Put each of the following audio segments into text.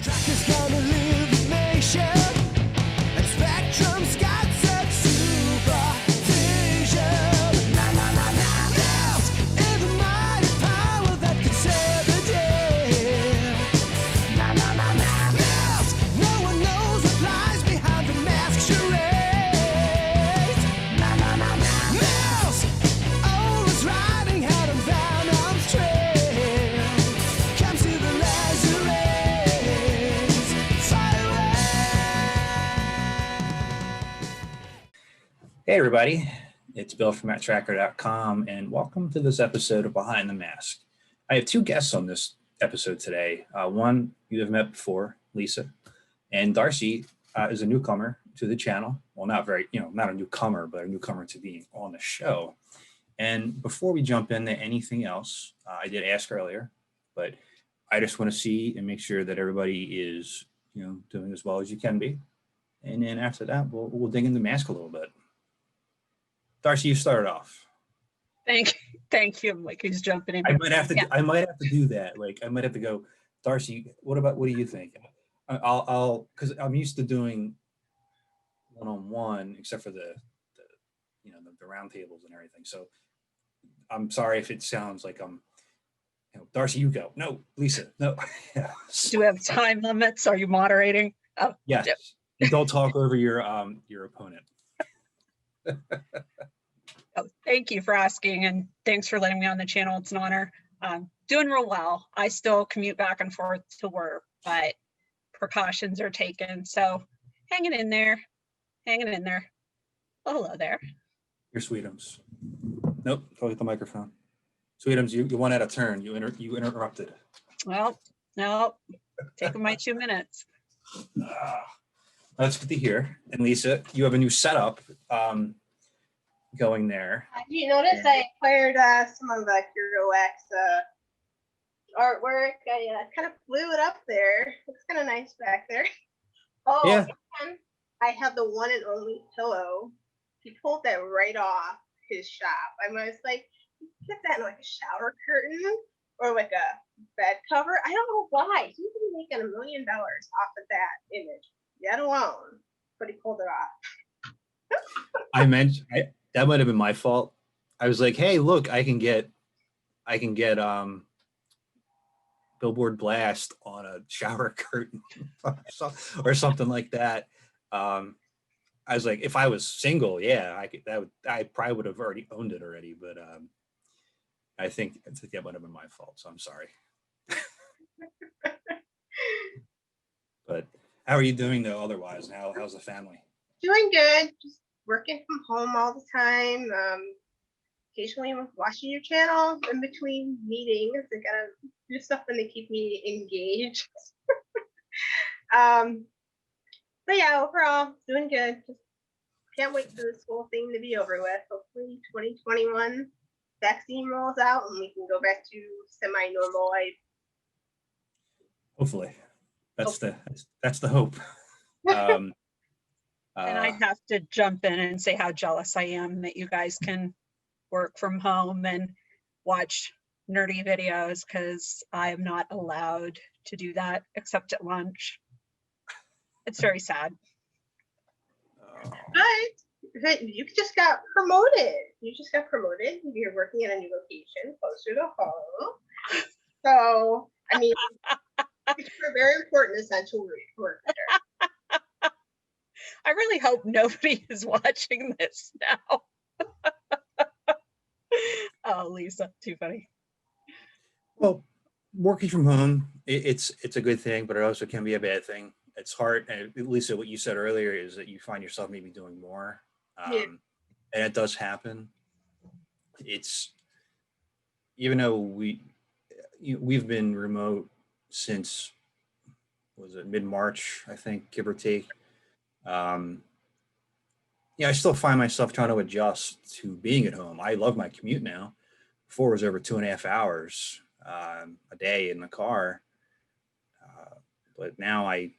Matt-Trakker's gonna live the nation, and Spectrum's got such supervision. Mouse is a mighty power that could save the day. Mouse, no one knows what lies behind the mask charade. Mouse, always riding out on Venom's trail. Comes to the laser rays, fire away. Hey everybody, it's Bill from Matt-Trakker.com and welcome to this episode of Behind the Mask. I have two guests on this episode today. One you have met before, Lisa, and Darcy is a newcomer to the channel. Well, not a newcomer, but a newcomer to being on the show. And before we jump into anything else, I did ask earlier, but I just want to see and make sure that everybody is, doing as well as you can be. And then after that, we'll dig into mask a little bit. Darcy, you started off. Thank you. I'm like, he's jumping in. I might have to do that. Like, I might have to go, Darcy. What do you think? I'll because I'm used to doing one-on-one, except for the round tables and everything. So I'm sorry if it sounds like I'm, Darcy, you go. No, Lisa, no. Do we have time limits? Are you moderating? Oh, yes. yep. And don't talk over your opponent. Oh, thank you for asking, and thanks for letting me on the channel. It's an honor. Doing real well. I still commute back and forth to work, but precautions are taken. So hanging in there. Oh, hello there. Your Sweetums. Nope, go get the microphone. Sweetums, you went out of turn. You interrupted. Well, no, taking my 2 minutes. That's good to hear. And Lisa, you have a new setup going there. You notice I acquired some of the Gruenwald artwork. I kind of flew it up there. Looks kind of nice back there. Oh, yeah. And I have the one and only pillow. He pulled that right off his shop. I was like, get that in like a shower curtain or like a bed cover. I don't know why. He's been making $1 million off of that image, yet alone. But he pulled it off. That might have been my fault. I was like, hey, look, I can get Billboard Blast on a shower curtain or something like that. I was like, if I was single, yeah, I probably would have already owned it already, but I think that might have been my fault, so I'm sorry. But how are you doing though otherwise? How's the family? Doing good. Just working from home all the time. Occasionally I'm watching your channel in between meetings. I gotta do something to keep me engaged. But yeah, overall, doing good. Just can't wait for this whole thing to be over with. Hopefully 2021 vaccine rolls out and we can go back to semi-normal life. Hopefully. That's the hope. And I have to jump in and say how jealous I am that you guys can work from home and watch nerdy videos, because I am not allowed to do that except at lunch. It's very sad. But you just got promoted. You're working at a new location closer to home. So, I mean, it's a very important essential worker. I really hope nobody is watching this now. Oh, Lisa, too funny. Well, working from home, it's a good thing, but it also can be a bad thing. It's hard. And Lisa, what you said earlier is that you find yourself maybe doing more. And it does happen. It's, even though we've been remote since, was it mid-March, I think, give or take. I still find myself trying to adjust to being at home. I love my commute now. Before it was over 2.5 hours a day in the car. But now I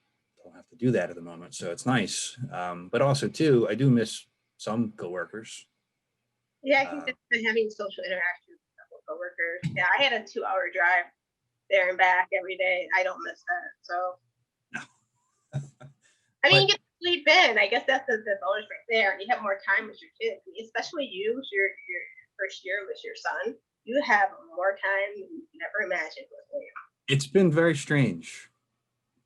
don't have to do that at the moment. So it's nice. But also too, I do miss some coworkers. Yeah, I think that's having social interaction with coworkers. Yeah, I had a 2-hour drive there and back every day. I don't miss that. So I mean, you get to sleep in. I guess that's the bonus right there. And you have more time with your kids, especially you, your first year with your son. You have more time than you never imagined with Liam. It's been very strange,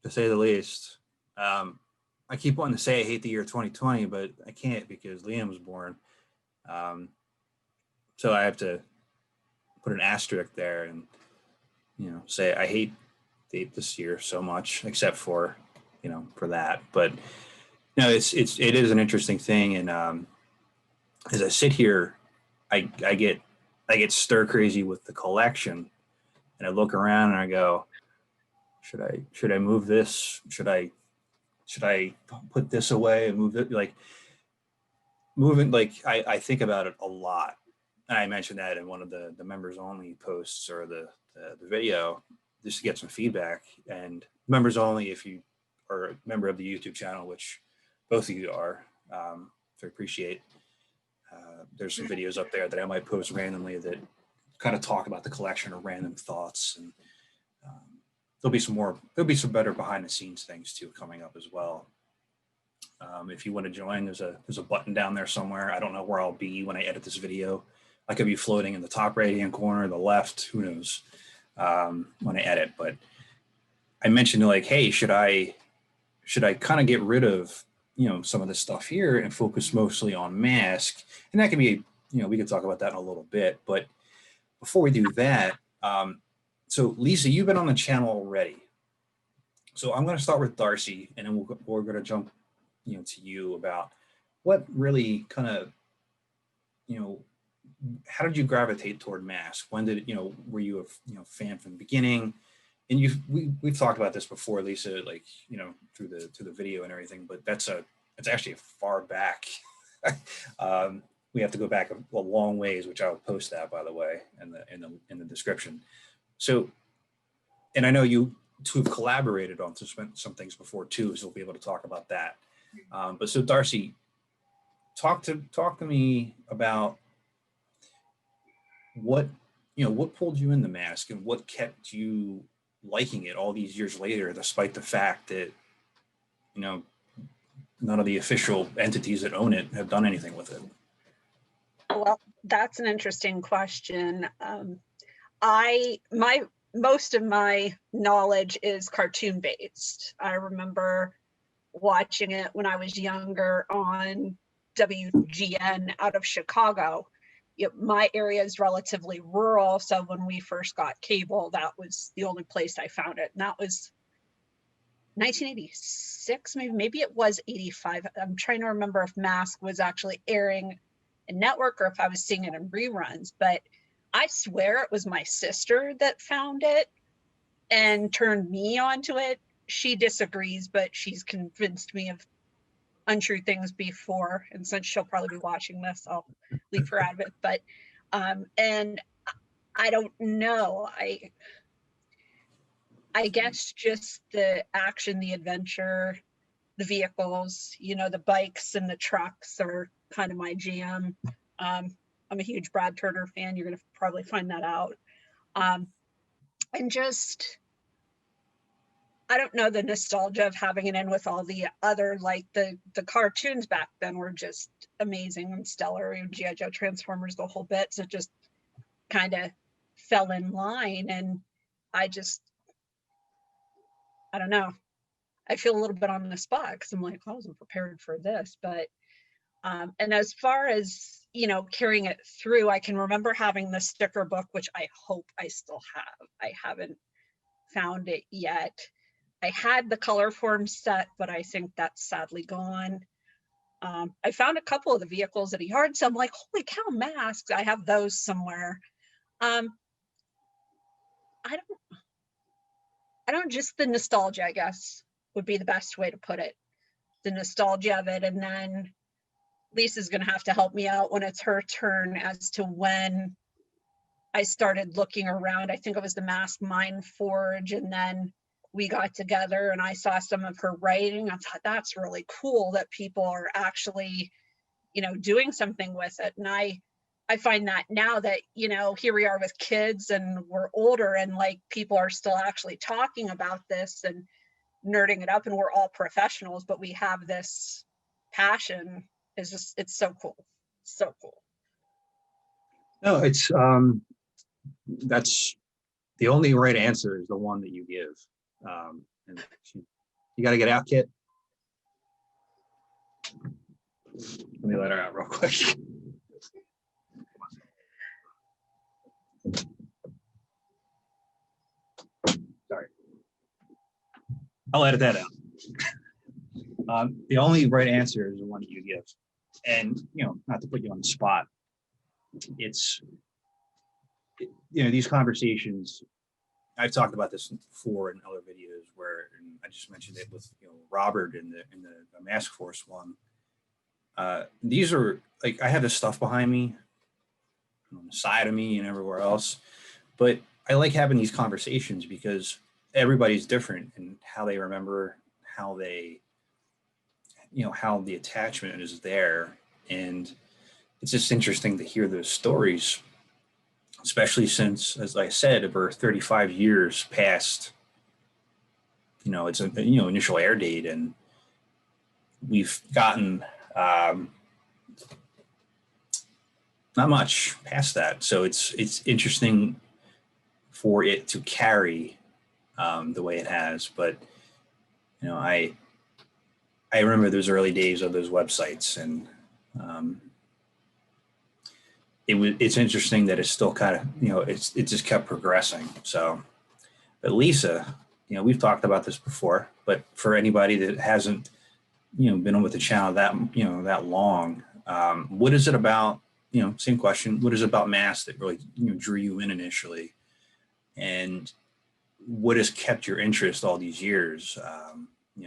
to say the least. I keep wanting to say I hate the year 2020, but I can't because Liam was born. So I have to put an asterisk there and, say I hate this year so much, except for, for that. But it is an interesting thing. And as I sit here, I get stir crazy with the collection, and I look around and I go, should I move this? Should I put this away and move it? Like moving, like I think about it a lot. And I mentioned that in one of the members only posts or the video, just to get some feedback. And members only, if you are a member of the YouTube channel, which both of you are, so I appreciate. There's some videos up there that I might post randomly that kind of talk about the collection or random thoughts. And there'll be some better behind the scenes things too coming up as well. If you want to join, there's a button down there somewhere. I don't know where I'll be when I edit this video. I could be floating in the top right-hand corner, the left, who knows, when I edit. But I mentioned like, hey, should I kind of get rid of, some of this stuff here and focus mostly on mask? And that can be, we can talk about that in a little bit. But before we do that, so Lisa, you've been on the channel already. So I'm going to start with Darcy, and then we're going to jump, to you about what really kind of, how did you gravitate toward mask? When did were you a fan from the beginning? And we've talked about this before, Lisa, like through the video and everything. But it's actually far back. We have to go back a long ways, which I'll post that, by the way, in the description. So, and I know you two have collaborated on some things before too, so we'll be able to talk about that. But so Darcy, talk to me about what pulled you in the mask and what kept you liking it all these years later, despite the fact that none of the official entities that own it have done anything with it. Well, that's an interesting question. Most of my knowledge is cartoon based. I remember watching it when I was younger on WGN out of Chicago. My area is relatively rural, so when we first got cable, that was the only place I found it, and that was 1986, maybe it was 85. I'm trying to remember if Mask was actually airing a network or if I was seeing it in reruns, but I swear it was my sister that found it and turned me onto it. She disagrees, but she's convinced me of untrue things before, and since she'll probably be watching this, I'll leave her out of it. But and I don't know, I guess just the action, the adventure, the vehicles, the bikes and the trucks are kind of my jam. I'm a huge Brad Turner fan. You're going to probably find that out. And just, I don't know, the nostalgia of having it in with all the other, like the cartoons back then were just amazing and stellar. G.I. Joe, Transformers, the whole bit. So it just kind of fell in line. And I don't know. I feel a little bit on the spot because I'm like, I wasn't prepared for this. But, and as far as, carrying it through, I can remember having the sticker book, which I hope I still have. I haven't found it yet. I had the color form set, but I think that's sadly gone. I found a couple of the vehicles at a yard, so I'm like, holy cow, masks. I have those somewhere. I don't, just the nostalgia, I guess, would be the best way to put it. The nostalgia of it. And then Lisa's going to have to help me out when it's her turn as to when I started looking around. I think it was the Mask Mind Forge, and then we got together and I saw some of her writing. I thought that's really cool that people are actually, doing something with it. And I find that now that, here we are with kids and we're older and like people are still actually talking about this and nerding it up, and we're all professionals, but we have this passion. It's so cool. So cool. No, it's that's the only right answer is the one that you give. And you got to get out, Kit. Let me let her out real quick. Sorry. I'll edit that out. The only right answer is the one that you give. And, not to put you on the spot, these conversations, I've talked about this before in other videos where, and I just mentioned it with, Robert in the Mask Force one. These are like, I have this stuff behind me, on the side of me and everywhere else, but I like having these conversations because everybody's different in how they remember, how they, how the attachment is there. And it's just interesting to hear those stories, especially since, as I said, we're 35 years past, it's a, initial air date, and we've gotten not much past that. So it's interesting for it to carry the way it has. But, I remember those early days of those websites, and it's interesting that it's still kind of, it just kept progressing. So, but Lisa, we've talked about this before, but for anybody that hasn't, been on with the channel that long, what is it about, same question, what is it about masks that really, drew you in initially? And what has kept your interest all these years?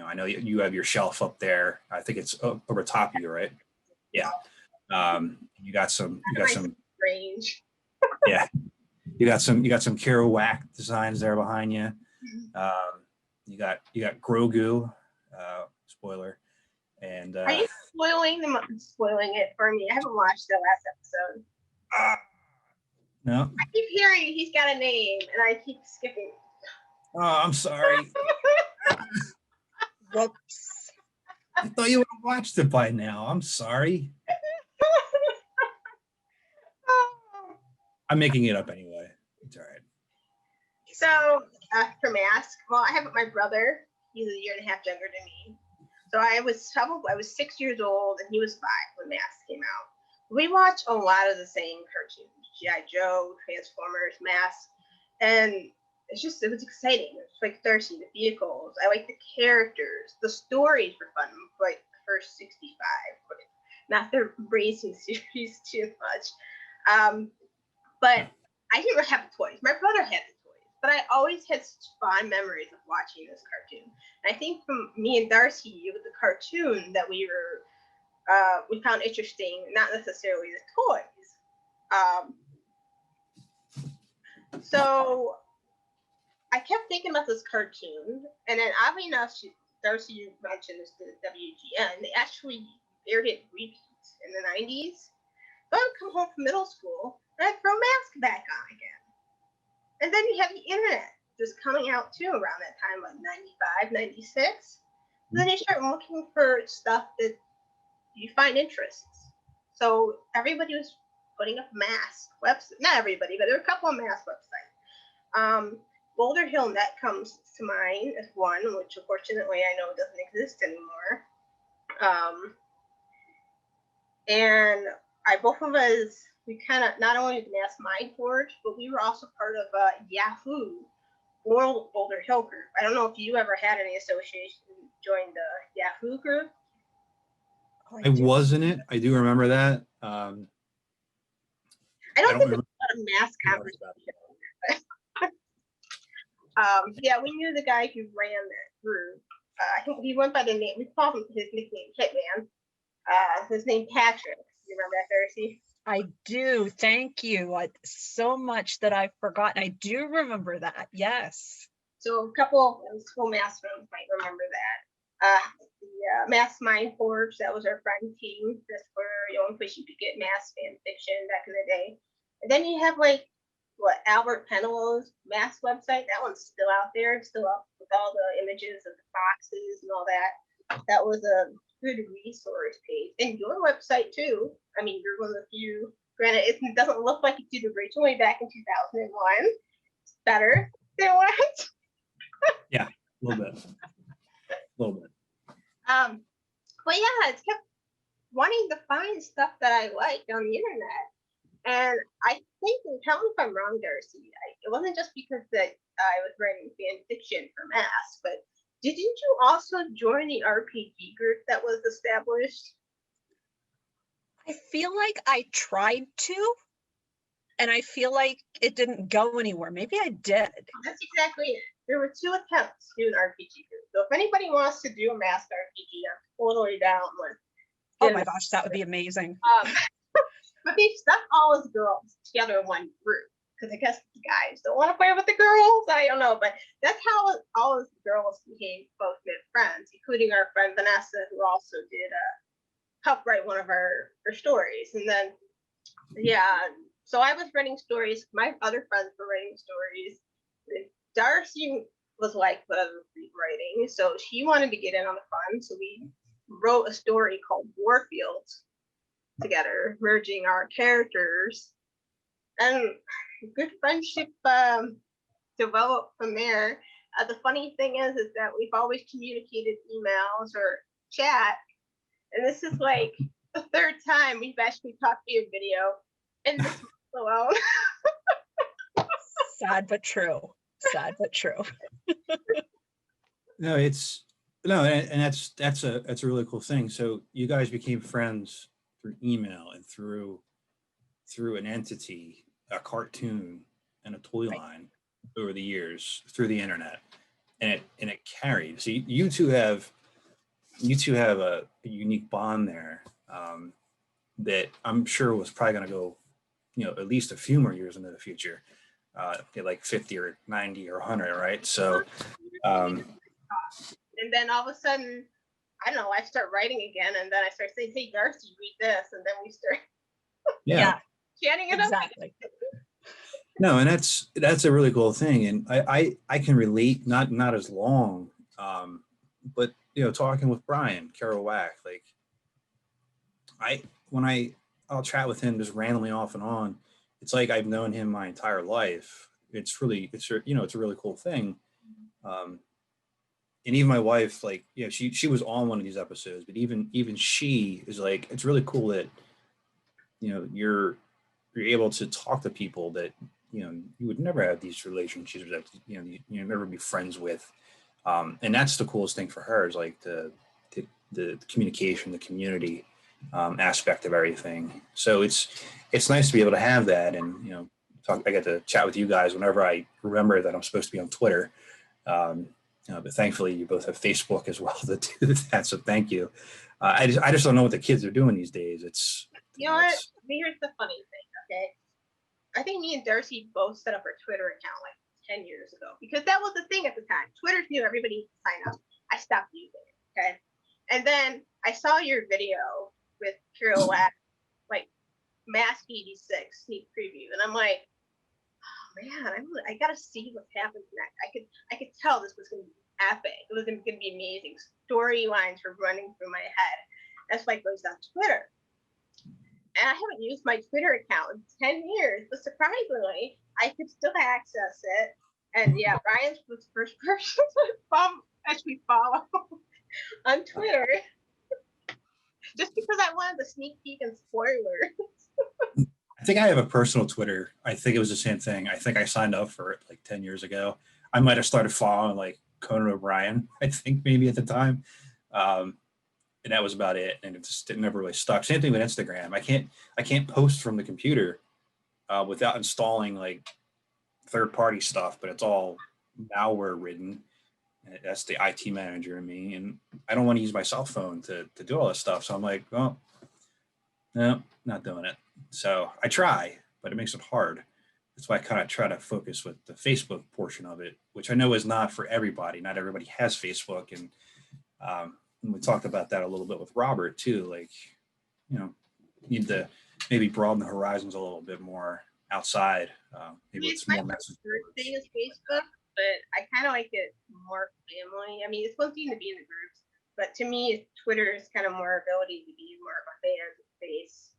I know you have your shelf up there. I think it's over top of you, right? Yeah. You got some range. Yeah. You got some Kerouac designs there behind you. You got Grogu, spoiler. And are you spoiling it for me? I haven't watched the last episode. No. I keep hearing he's got a name, and I keep skipping. Oh, I'm sorry. Whoops. I thought you would have watched it by now. I'm sorry. I'm making it up anyway. It's all right. So for mask, well, I have my brother. He's a year and a half younger than me. So I was 6 years old, and he was 5 when Mask came out. We watched a lot of the same cartoons: G.I. Joe, Transformers, Mask, and it was exciting. It's like Darcy, the vehicles. I like the characters. The stories were fun, like the first 65, but not the racing series too much. But I didn't have the toys. My brother had the toys, but I always had such fond memories of watching this cartoon. And I think from me and Darcy, it was the cartoon that we found interesting, not necessarily the toys. So I kept thinking about this cartoon, and then oddly enough, Darcy, you mentioned this, the WGN. They actually aired it repeats in the 90s. So I would come home from middle school, and I'd throw Mask back on again. And then you have the internet just coming out too around that time, like 95, 96. And then you start looking for stuff that you find interests. So everybody was putting up Mask websites. Not everybody, but there were a couple of Mask websites. Boulder Hill Net comes to mind as one, which unfortunately I know doesn't exist anymore. And both of us, we kind of not only Mask Mind Forge, but we were also part of Yahoo World Boulder Hill group. I don't know if you ever had any association, joined the Yahoo group. I was in it. I do remember that. I don't think there's a lot of mask conversation. Yeah, we knew the guy who ran that group. I think he went by the name, we called him his nickname Hitman. His name Patrick. You remember that, Darcy? I do. Thank you. So much that I've forgotten. I do remember that. Yes. So a couple of school mask friends might remember that. The Mask Mind Forge, that was our friend team. That's where the only place you could get mask fan fiction back in the day. And then you have like what, Albert Penelow's mask website. That one's still out there, still up with all the images of the boxes and all that. That was a good resource page. And your website too. I mean, you're one of the few. Granted, it doesn't look like it's did originally back in 2001. It's better than what? Yeah, a little bit. A little bit. But yeah, it's kept wanting to find stuff that I liked on the internet. And I think, and tell me if I'm wrong, Darcy, it wasn't just because that I was writing fan fiction for Mass, but didn't you also join the RPG group that was established? I feel like I tried to, and I feel like it didn't go anywhere. Maybe I did. That's exactly it. There were 2 attempts to do an RPG group. So if anybody wants to do a Mass RPG, I'm totally down with. Oh my gosh, that would be amazing. But they stuck all as girls together in one group because I guess the guys don't want to play with the girls. I don't know, but that's how all of the girls became close knit friends, including our friend Vanessa, who also did help write one of her stories. And then, yeah, so I was writing stories. My other friends were writing stories. Darcy was like the writing, so she wanted to get in on the fun. So we wrote a story called Warfields together, merging our characters, and good friendship developed from there. The funny thing is that we've always communicated emails or chat, and this is like the 3rd time we've actually talked via video in this month alone. Sad but true. Sad but true. No, and that's a really cool thing. So you guys became friends through email and through an entity, a cartoon, and a toy line over the years through the internet, and it carried. So you two have a unique bond there that I'm sure was probably going to go, at least a few more years into the future, like 50 or 90 or 100, right? So. And then all of a sudden, I don't know, I start writing again, and then I start saying, hey, Darcy, read this, and then we start chatting it exactly. up. No, and that's a really cool thing, and I can relate, not as long, but talking with Brian Kerouac, like I'll chat with him just randomly off and on. It's like I've known him my entire life. It's a really cool thing. And even my wife, like, she was on one of these episodes, but even she is like, it's really cool that, you're able to talk to people that, you would never have these relationships that, you never be friends with. And that's the coolest thing for her is like the communication, the community aspect of everything. So it's nice to be able to have that. And, I get to chat with you guys whenever I remember that I'm supposed to be on Twitter. But thankfully, you both have Facebook as well to do that. So thank you. I just don't know what the kids are doing these days. It's what? Here's the funny thing. Okay, I think me and Darcy both set up our Twitter account like 10 years ago because that was the thing at the time. Twitter's new; everybody sign up. I stopped using it. Okay, and then I saw your video with Kerouac, like Mask 86 sneak preview, and I'm like, man, I gotta see what happens next. I could tell this was gonna be epic. It was gonna be amazing. Storylines were running through my head. That's why it goes on Twitter. And I haven't used my Twitter account in 10 years, but surprisingly, I could still access it. And yeah, Brian's was the first person to actually follow on Twitter. Just because I wanted the sneak peek and spoilers. I think I have a personal Twitter. I think it was the same thing. I think I signed up for it like 10 years ago. I might have started following like Conan O'Brien, I think maybe at the time. And that was about it. And it never really stuck. Same thing with Instagram. I can't post from the computer without installing like third-party stuff, but it's all malware ridden. That's the IT manager in me. And I don't want to use my cell phone to do all this stuff. So I'm like, well, no, not doing it. So I try, but it makes it hard. That's why I kind of try to focus with the Facebook portion of it, which I know is not for everybody. Not everybody has Facebook. And we talked about that a little bit with Robert too. Like, you need to maybe broaden the horizons a little bit more. outside. Maybe It's it's my more message preferred boards. thing is Facebook, but I kind of like it more family. I mean, it's one thing to be in the groups, but to me, Twitter is kind of more ability to be more of a fan base.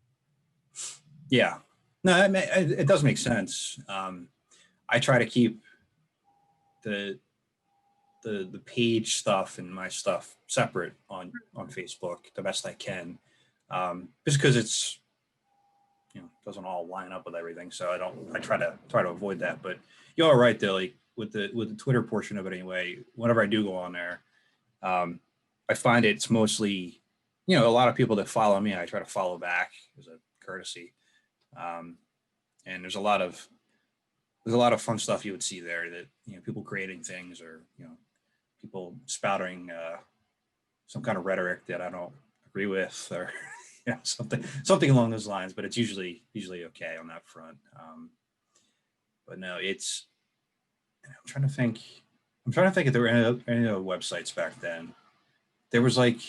Yeah, no, it does make sense. I try to keep the page stuff and my stuff separate on Facebook the best I can, just because it's doesn't all line up with everything. So I try to avoid that. But you're all right though. Like with the Twitter portion of it anyway. Whenever I do go on there, I find it's mostly a lot of people that follow me. I try to follow back as a courtesy, and there's a lot of fun stuff you would see there that people creating things or people spouting some kind of rhetoric that I don't agree with or something along those lines. But it's usually okay on that front. But no, it's. I'm trying to think if there were any other websites back then. There was like.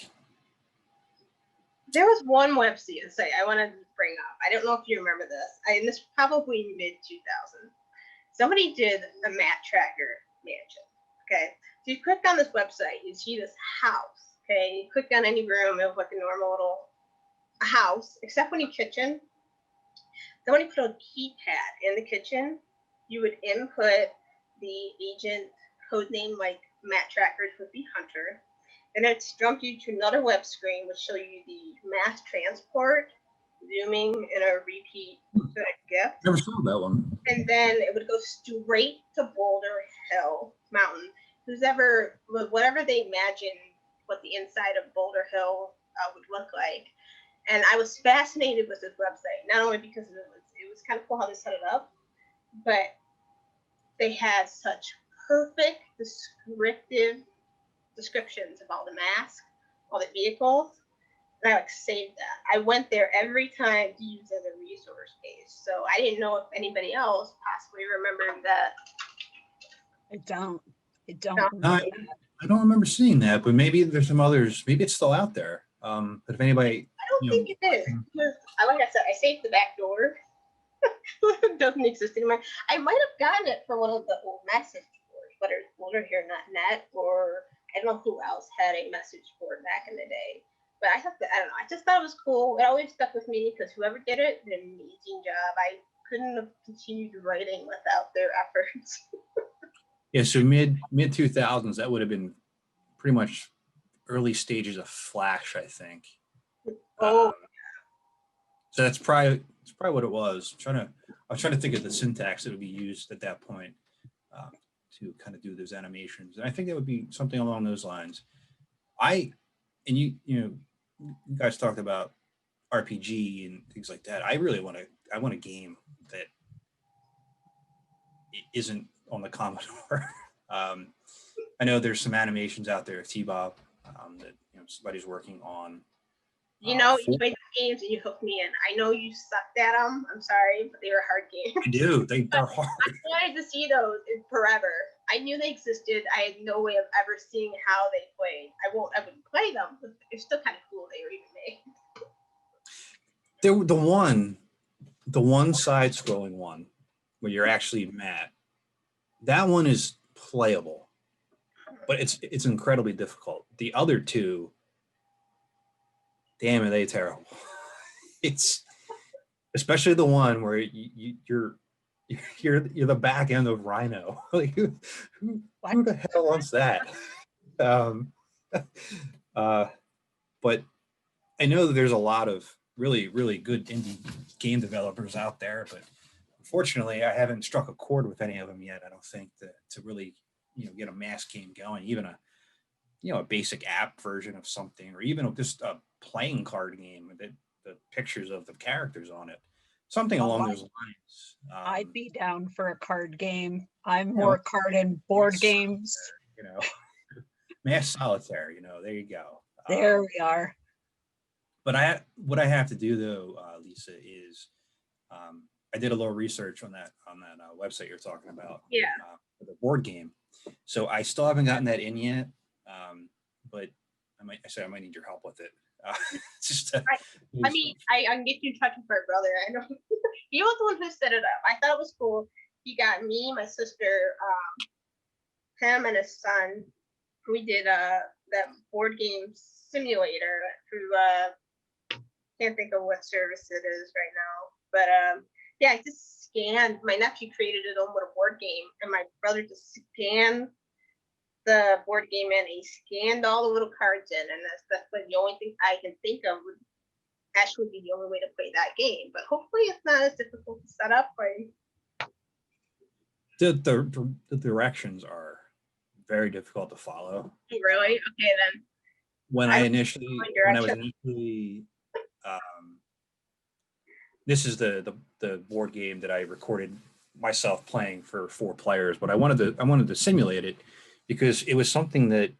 There was one website I want to bring up. I don't know if you remember this. And this probably mid 2000. Somebody did a Matt-Trakker mansion. Okay, so you click on this website, you see this house. Okay, you click on any room, it was like a normal little house, except when you kitchen. Somebody put a keypad in the kitchen. You would input the agent code name, like Matt-Trakkers would be Hunter. And it'd jump you to another web screen, which show you the mass transport, zooming in a repeat gift. Never saw that one. And then it would go straight to Boulder Hill Mountain. Whatever they imagined what the inside of Boulder Hill would look like. And I was fascinated with this website, not only because it was kind of cool how they set it up, but they had such perfect descriptions of all the masks, all the vehicles, and I saved that. I went there every time to use as a resource page. So I didn't know if anybody else possibly remembered that. I don't. I don't remember seeing that, but maybe there's some others. Maybe it's still out there. But if anybody, I don't think it is. Because, like I said, I saved the back door. It doesn't exist anymore. I might have gotten it from one of the old message boards, whether it's BoulderHere.net or I don't know who else had a message board back in the day. But I don't know. I just thought it was cool. It always stuck with me because whoever did it did an amazing job. I couldn't have continued writing without their efforts. Yeah, so mid 2000s, that would have been pretty much early stages of Flash, I think. Oh. So that's probably what it was. I was trying to think of the syntax that would be used at that point to kind of do those animations, and I think that would be something along those lines. You guys talked about RPG and things like that. I want a game that isn't on the Commodore. I know there's some animations out there of T-Bob that somebody's working on. You made games and you hooked me in. I know you sucked at them. I'm sorry, but they were hard games. I do. They're hard. I wanted to see those forever. I knew they existed. I had no way of ever seeing how they played. I wouldn't play them, but it's still kind of cool they were even made. The one side-scrolling one where you're actually Matt. That one is playable, but it's incredibly difficult. The other two, damn, are they terrible? It's especially the one where you're the back end of Rhino. Like who the hell wants that? But I know that there's a lot of really, really good indie game developers out there, but unfortunately, I haven't struck a chord with any of them yet. I don't think to really get a mass game going, even a basic app version of something, or even just a playing card game with the pictures of the characters on it, something along those lines. I'd be down for a card game. I'm more card and board games. Mass Solitaire. There you go. There we are. But what I have to do though, Lisa, is I did a little research on that website you're talking about. Yeah. For the board game. So I still haven't gotten that in yet, but I might need your help with it. Just I mean, I can get you in touch with my brother. I know he was the one who set it up. I thought it was cool. He got me, my sister, him, and his son. We did that board game simulator through can't think of what service it is right now, but yeah, I just scanned. My nephew created his own little board game, and my brother just scanned the board game in. He scanned all the little cards in, and that's like the only thing I can think of would actually be the only way to play that game. But hopefully, it's not as difficult to set up. The directions are very difficult to follow. Really? Okay, then. When I was initially, this is the board game that I recorded myself playing for 4 players, but I wanted to simulate it because it was something that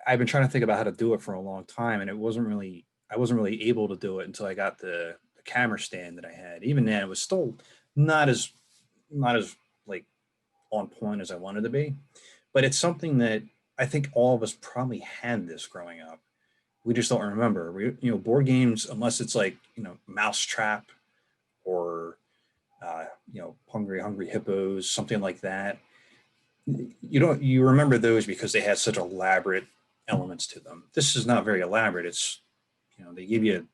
I've been trying to think about how to do it for a long time, and I wasn't really able to do it until I got the camera stand that I had. Even then, it was still not as like on point as I wanted to be, but it's something that I think all of us probably had this growing up. We just don't remember. Board games, unless it's like, Matt-Trakker or, Hungry Hippos, something like that. You remember those because they had such elaborate elements to them. This is not very elaborate. It's, they give you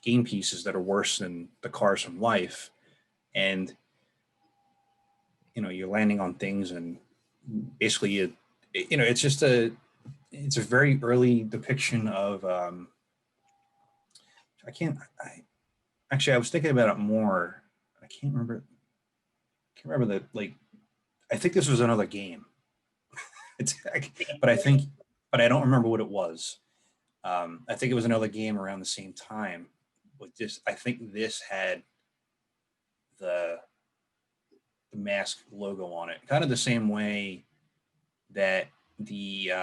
game pieces that are worse than the cars from life. And, you're landing on things, and basically it's a very early depiction of, I was thinking about it more. I can't remember that, like, I think this was another game. But I don't remember what it was. I think it was another game around the same time. I think this had the Mask logo on it, kind of the same way that the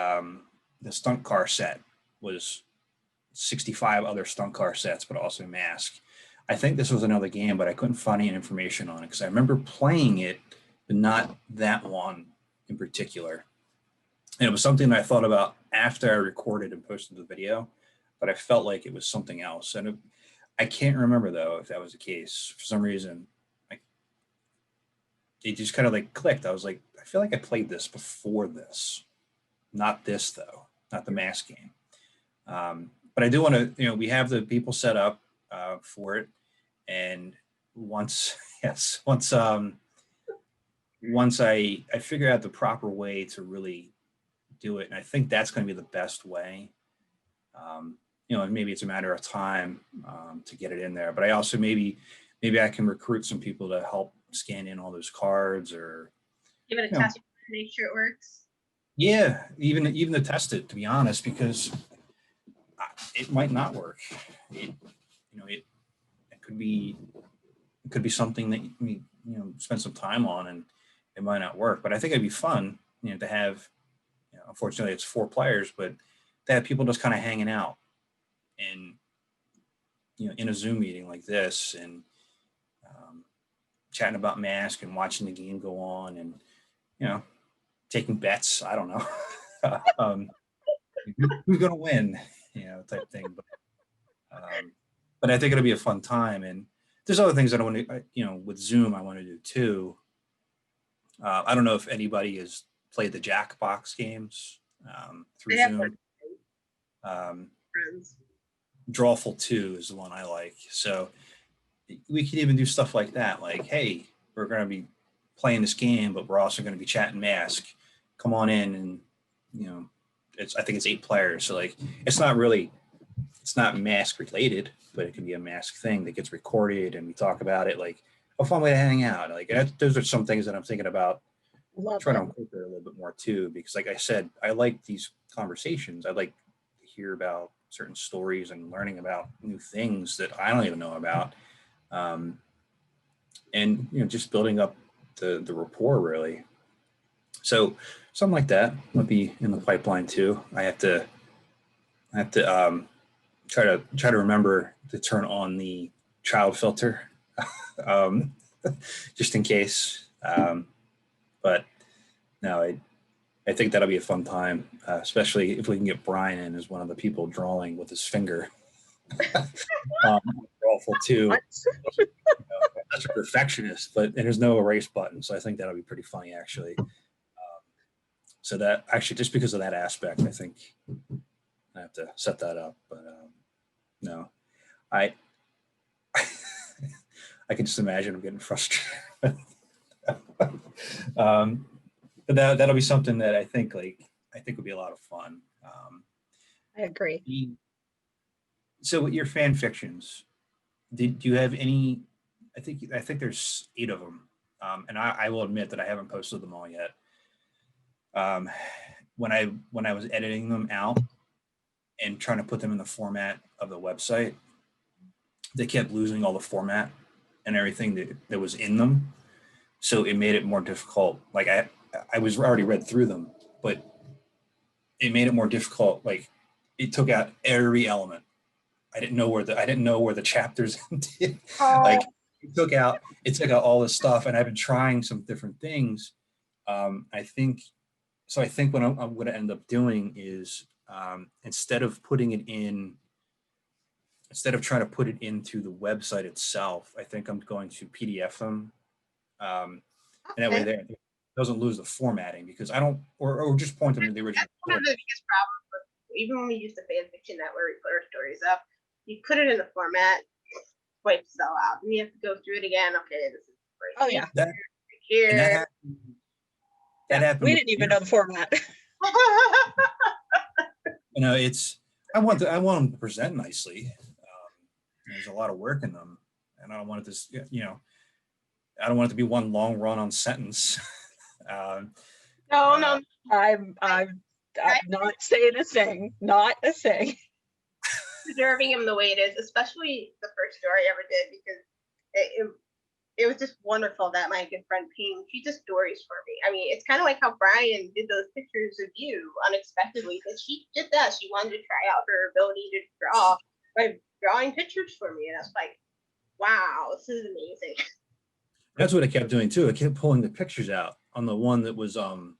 stunt car set was 65 other stunt car sets, but also Mask. I think this was another game, but I couldn't find any information on it because I remember playing it, but not that one in particular. And it was something that I thought about after I recorded and posted the video, but I felt like it was something else. And I can't remember, though, if that was the case. For some reason, it just kind of like clicked. I was like, I feel like I played this before this. Not this, though. Not the Mask game. But I do want to, we have the people set up for it. And once I figure out the proper way to really do it, and I think that's going to be the best way, and maybe it's a matter of time to get it in there. But I also maybe I can recruit some people to help scan in all those cards, or give it a test to make sure it works. Yeah, even to test it, to be honest, because it might not work. It could be something that we spend some time on, and it might not work. But I think it'd be fun, to have. Unfortunately, it's 4 players, but to have people just kind of hanging out, and in a Zoom meeting like this, and chatting about Mask and watching the game go on, and taking bets. I don't know who's going to win, type thing. But I think it'll be a fun time, and there's other things that I want to, with Zoom, I want to do too. I don't know if anybody has played the Jackbox games through Zoom. Drawful 2 is the one I like. So we could even do stuff like that. Like, hey, we're going to be playing this game, but we're also going to be chatting Mask. Come on in, and I think it's 8 players. So like, it's not Mask related, but it can be a Mask thing that gets recorded, and we talk about it. Like, a fun way to hang out. Like, those are some things that I'm thinking about. Try to incorporate a little bit more too, because like I said, I like these conversations. I like to hear about certain stories and learning about new things that I don't even know about. And just building up the rapport, really. So something like that would be in the pipeline too. I have to try to remember to turn on the child filter, just in case. But no, I think that'll be a fun time, especially if we can get Brian in as one of the people drawing with his finger. Awful too. Such a perfectionist, but there's no erase button, so I think that'll be pretty funny actually. So that actually, just because of that aspect, I think I have to set that up. But no, I I can just imagine him getting frustrated. But that'll be something that I think would be a lot of fun. I agree. So with your fan fictions, do you have any? I think there's 8 of them, and I will admit that I haven't posted them all yet. When I was editing them out and trying to put them in the format of the website, they kept losing all the format and everything that was in them. So it made it more difficult. Like I was already read through them, but it made it more difficult. Like it took out every element. I didn't know where the chapters ended. Like it took out all this stuff, and I've been trying some different things. I think what I'm going to end up doing is instead of trying to put it into the website itself, I think I'm going to PDF them. And that way there it doesn't lose the formatting, because I don't, or just point them to the original. That's one of the biggest problems with, even when we use the fan fiction that where we put our stories up, you put it in the format, wipes it all out, and you have to go through it again. Okay, this is right yeah. Here. That happened. We didn't even know the format. I want them to present nicely. There's a lot of work in them, and I don't want it to, I don't want it to be one long run-on sentence. No. I'm not saying a thing. Not a thing. Preserving him the way it is, especially the first story I ever did, because it was just wonderful that my good friend Ping, she just stories for me. I mean, it's kind of like how Brian did those pictures of you unexpectedly, but she did that. She wanted to try out her ability to draw by drawing pictures for me, and I was like, wow, this is amazing. That's what I kept doing too. I kept pulling the pictures out on the one that was and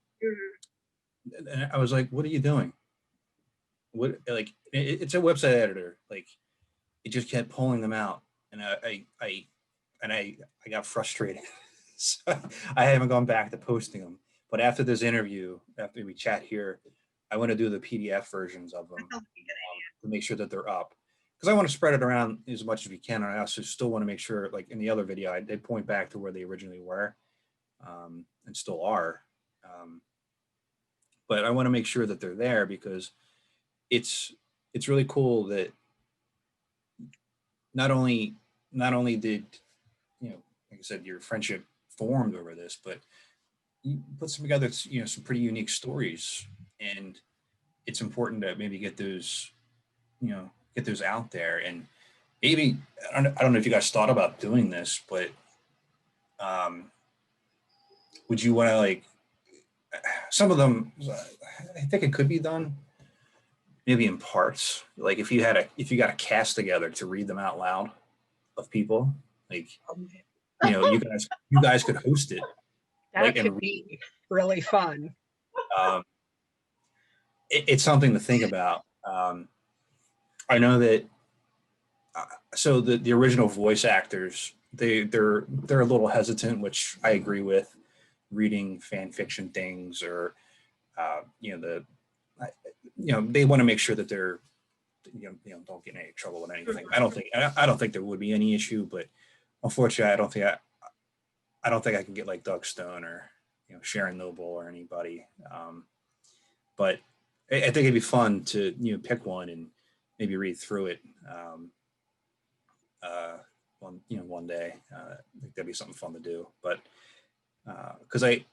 I was like, what are you doing? What, like, it's a website editor. Like, it just kept pulling them out, and I got frustrated. So I haven't gone back to posting them. But after this interview, after we chat here, I want to do the PDF versions of them to make sure that they're up, because I want to spread it around as much as we can. And I also still want to make sure, like in the other video, I did point back to where they originally were, and still are. But I want to make sure that they're there, because it's really cool that not only did, like I said, your friendship formed over this, but you put some together, some pretty unique stories, and it's important to maybe get those out there. And maybe, I don't know if you guys thought about doing this, but would you want to, like, some of them, I think it could be done maybe in parts. Like if you got a cast together to read them out loud of people, like, you guys could host it. That could be really fun. It's something to think about. I know that. So the original voice actors, they're a little hesitant, which I agree with, reading fan fiction things, or they want to make sure that they're don't get in any trouble with anything. I don't think there would be any issue, but unfortunately, I don't think I can get like Doug Stone or Sharon Noble or anybody. But I think it'd be fun to pick one and maybe read through it one day. I think that'd be something fun to do. But because I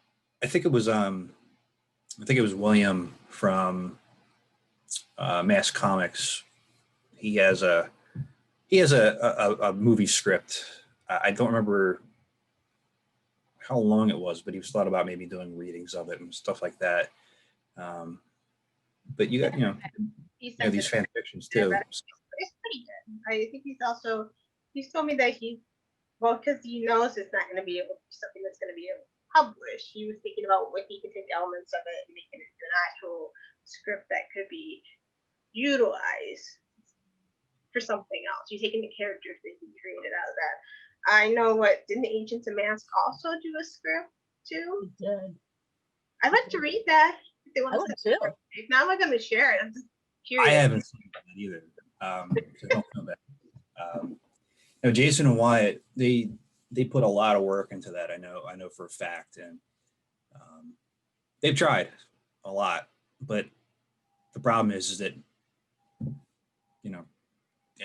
think it was William from Mass Comics. He has a movie script. I don't remember how long it was, but he was thought about maybe doing readings of it and stuff like that. But you got these fan fictions too. It's pretty good. I think he's told me that because he knows it's not going to be able to be something that's going to be published, he was thinking about what he could take elements of it and make it into an actual script that could be utilized for something else. You're taking the characters that he created out of that. I know didn't the Agents of Mask also do a script too? He did. I'd like to read that. If they want I would too. If not, I'm not going to share it. I'm just curious. I haven't seen that either. So don't feel bad. Jason and Wyatt, they put a lot of work into that. I know for a fact, and they've tried a lot, but the problem is that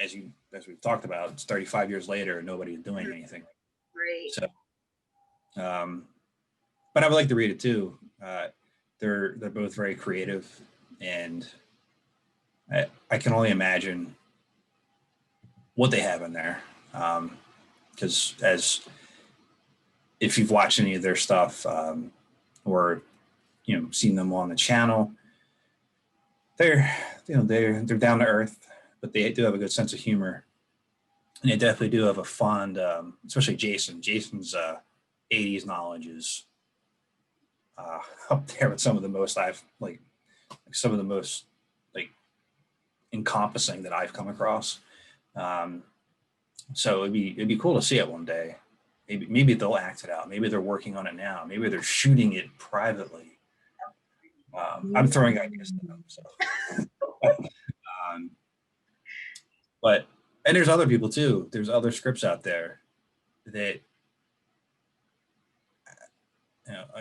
as we've talked about, it's 35 years later and nobody's doing anything. Right. So, but I would like to read it too. They're both very creative, and I can only imagine what they have in there. Because as if you've watched any of their stuff or seen them on the channel, they're down to earth, but they do have a good sense of humor, and they definitely do have a fond, especially Jason. Jason's 80s knowledge is up there with some of the most encompassing that I've come across. So it'd be cool to see it one day. Maybe they'll act it out. Maybe they're working on it now. Maybe they're shooting it privately. I'm throwing ideas to them. So. And there's other people too. There's other scripts out there that,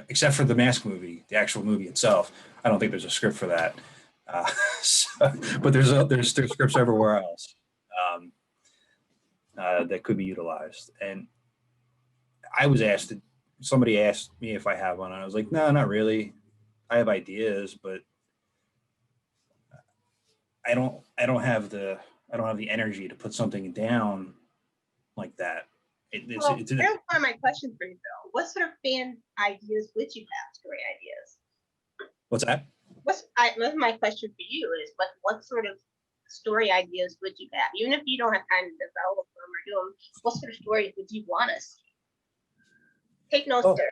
except for the Mask movie, the actual movie itself, I don't think there's a script for that. But there's scripts everywhere else that could be utilized. And somebody asked me if I have one, and I was like, no, not really. I have ideas, but I don't have the energy to put something down like that. Here's one of my questions for you, Bill. What sort of fan ideas would you have? Story ideas. What's that? My question for you is what sort of story ideas would you have? Even if you don't have time to develop them or do them, what sort of stories would you want to see? Take notes, sir.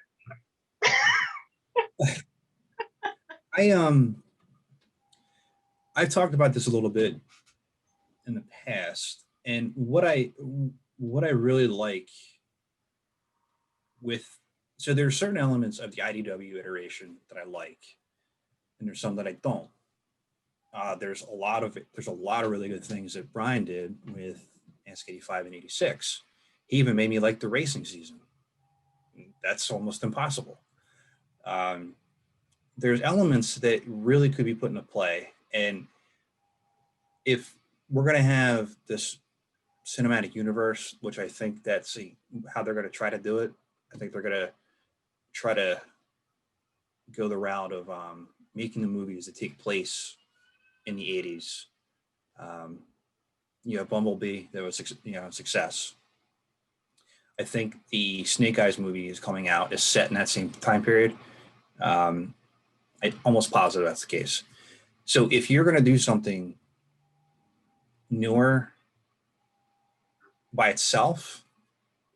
I've talked about this a little bit in the past, and what I really like so there's certain elements of the IDW iteration that I like, and there's some that I don't. There's a lot of really good things that Brian did with Mask 85 and 86. He even made me like the racing season. That's almost impossible. There's elements that really could be put into play, and if we're going to have this cinematic universe, which I think that's how they're going to try to do it. I think they're going to try to go the route of making the movies that take place in the 80s. Bumblebee, that was a success. I think the Snake Eyes movie is coming out is set in that same time period. I'm almost positive that's the case. So if you're going to do something newer by itself,